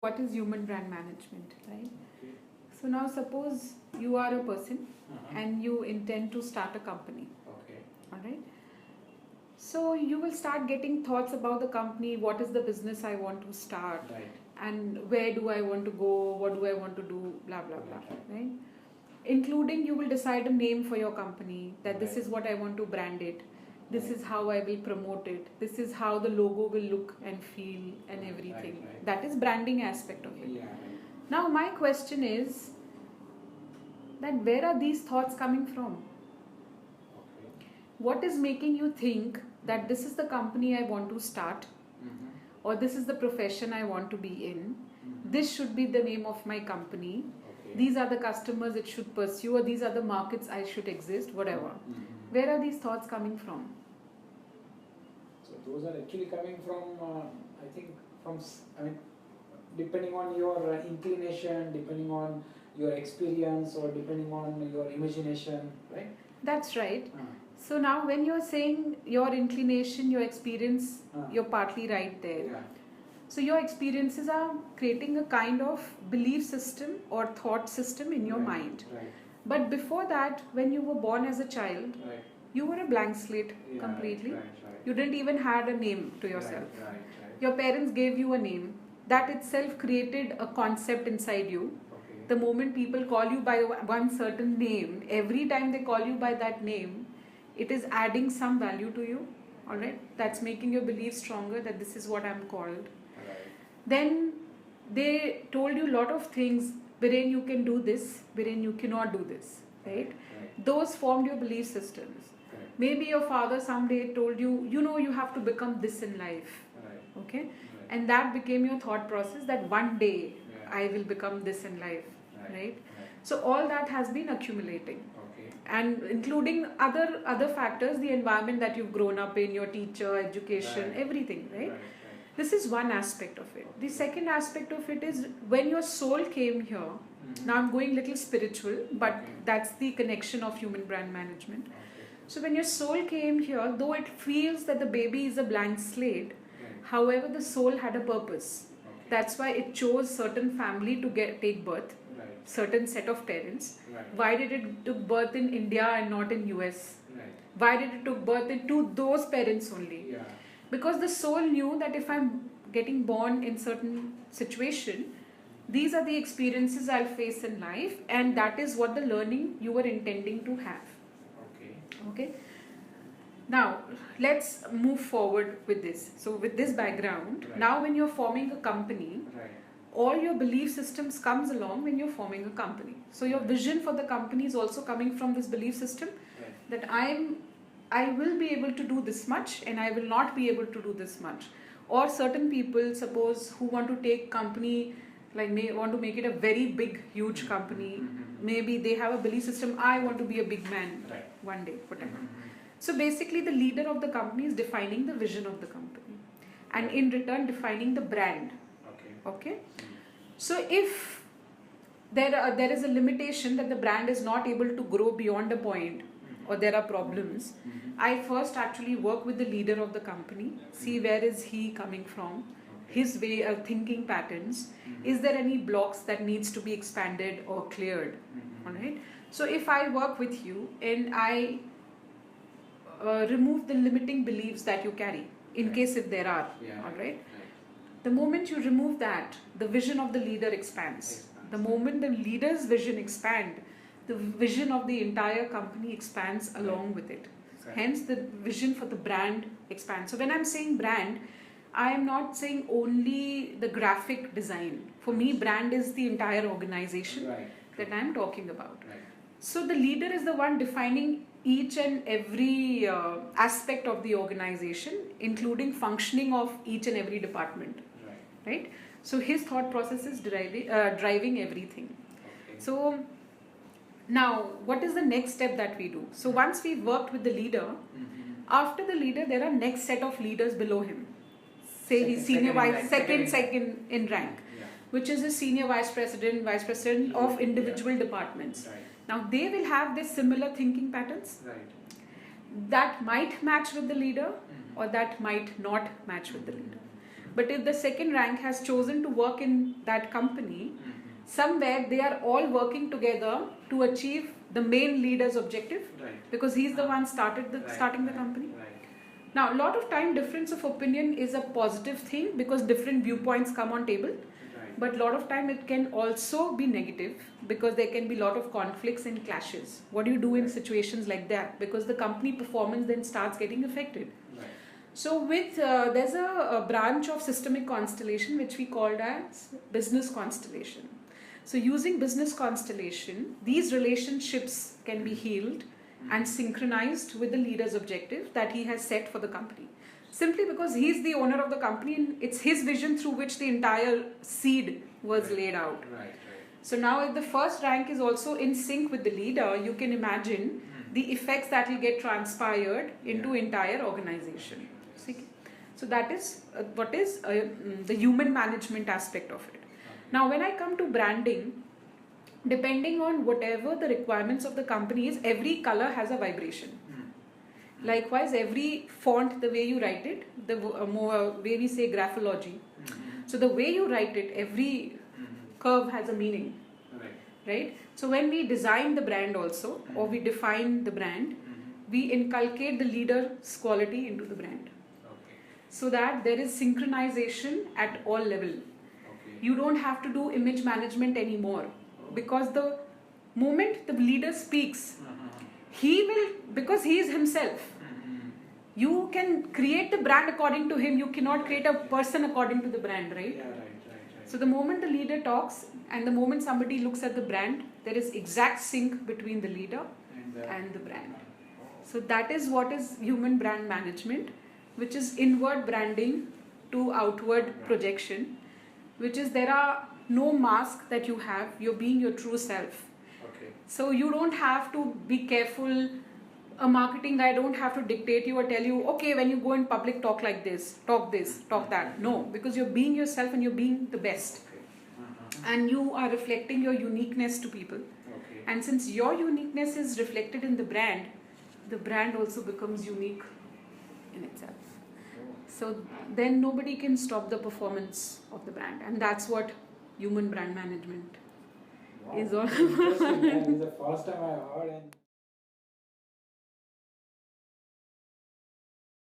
what is human brand management, right? Okay. So now suppose you are a person and you intend to start a company. Okay. All right. So you will start getting thoughts about the company, what is the business I want to start, right, and where do I want to go, what do I want to do, blah blah blah, right? Including you will decide a name for your company, that this is what I want to brand it, this is how I will promote it, this is how the logo will look and feel and everything. That is branding aspect of it. Now my question is that where are these thoughts coming from? What is making you think that this is the company I want to start, or this is the profession I want to be in, this should be the name of my company, these are the customers it should pursue, or these are the markets I should exist, whatever. Where are these thoughts coming from? So those are actually coming from, I think, depending on your inclination, depending on your experience, or depending on your imagination, right? That's right. So now when you're saying your inclination, your experience, you're partly right there. Yeah. So your experiences are creating a kind of belief system or thought system in your mind. Right. But before that, when you were born as a child, you were a blank slate completely. You didn't even had a name to yourself. Your parents gave you a name. That itself created a concept inside you. Okay. The moment people call you by one certain name, every time they call you by that name, it is adding some value to you. Alright? That's making your belief stronger that this is what I'm called. Then they told you a lot of things wherein you can do this, wherein you cannot do this, right? Those formed your belief systems. Maybe your father someday told you, you have to become this in life, okay? And that became your thought process that one day I will become this in life, right? So all that has been accumulating. And including other factors, the environment that you've grown up in, your teacher, education, everything, right? This is one aspect of it. The second aspect of it is when your soul came here. Now I'm going little spiritual, but that's the connection of human brand management. So when your soul came here, though it feels that the baby is a blank slate, however the soul had a purpose. That's why it chose certain family to take birth, certain set of parents. Why did it took birth in India and not in US? Why did it took birth into those parents only? Because the soul knew that if I'm getting born in certain situation, these are the experiences I'll face in life, and that is what the learning you were intending to have. Okay. Now, let's move forward with this. So with this background, now when you're forming a company, all your belief systems comes along when you're forming a company. So your vision for the company is also coming from this belief system that I will be able to do this much and I will not be able to do this much. Or certain people, suppose, who want to take company, like may want to make it a very big, huge company. Maybe they have a belief system, I want to be a big man one day, whatever. So basically the leader of the company is defining the vision of the company. And in return defining the brand. Okay? So if there is a limitation that the brand is not able to grow beyond a point, or there are problems, I first actually work with the leader of the company, see where is he coming from, his way of thinking patterns, is there any blocks that needs to be expanded or cleared, alright? So if I work with you and I remove the limiting beliefs that you carry, in case if there are, alright? The moment you remove that, the vision of the leader expands. The moment the leader's vision expands, the vision of the entire company expands along with it. Hence the vision for the brand expands. So when I'm saying brand, I am not saying only the graphic design. For me, brand is the entire organization that I'm talking about. So the leader is the one defining each and every aspect of the organization, including functioning of each and every department. Right? So his thought process is driving everything. So now, what is the next step that we do? So once we've worked with the leader, after the leader, there are next set of leaders below him. Say he's senior second in rank, which is a senior vice president of individual departments. Now they will have this similar thinking patterns that might match with the leader or that might not match with the leader. But if the second rank has chosen to work in that company, somewhere they are all working together to achieve the main leader's objective, because he's the one starting the company. Now, a lot of time difference of opinion is a positive thing because different viewpoints come on table. But a lot of time it can also be negative because there can be a lot of conflicts and clashes. What do you do in situations like that? Because the company performance then starts getting affected. So with there's a branch of systemic constellation which we called as business constellation. So using business constellation, these relationships can be healed and synchronized with the leader's objective that he has set for the company. Simply because he's the owner of the company and it's his vision through which the entire seed was laid out. So now if the first rank is also in sync with the leader, you can imagine the effects that will get transpired into entire organization. So that is what is the human management aspect of it. Now when I come to branding, depending on whatever the requirements of the company is, every color has a vibration. Likewise, every font, the way you write it, the way we say graphology. So the way you write it, every curve has a meaning, right? So when we design the brand also, or we define the brand, we inculcate the leader's quality into the brand. So that there is synchronization at all level. You don't have to do image management anymore, because the moment the leader speaks, he will, because he is himself. You can create the brand according to him. You cannot create a person according to the brand, right? So the moment the leader talks and the moment somebody looks at the brand, there is exact sync between the leader and the brand. So that is what is human brand management, which is inward branding to outward projection, which is there are no masks that you have. You're being your true self. So you don't have to be careful. A marketing guy don't have to dictate you or tell you, okay, when you go in public, talk like this, talk that. No, because you're being yourself and you're being the best. And you are reflecting your uniqueness to people. And since your uniqueness is reflected in the brand also becomes unique in itself. So then nobody can stop the performance of the brand. And that's what human brand management is all about. Interesting. That is the first time I heard.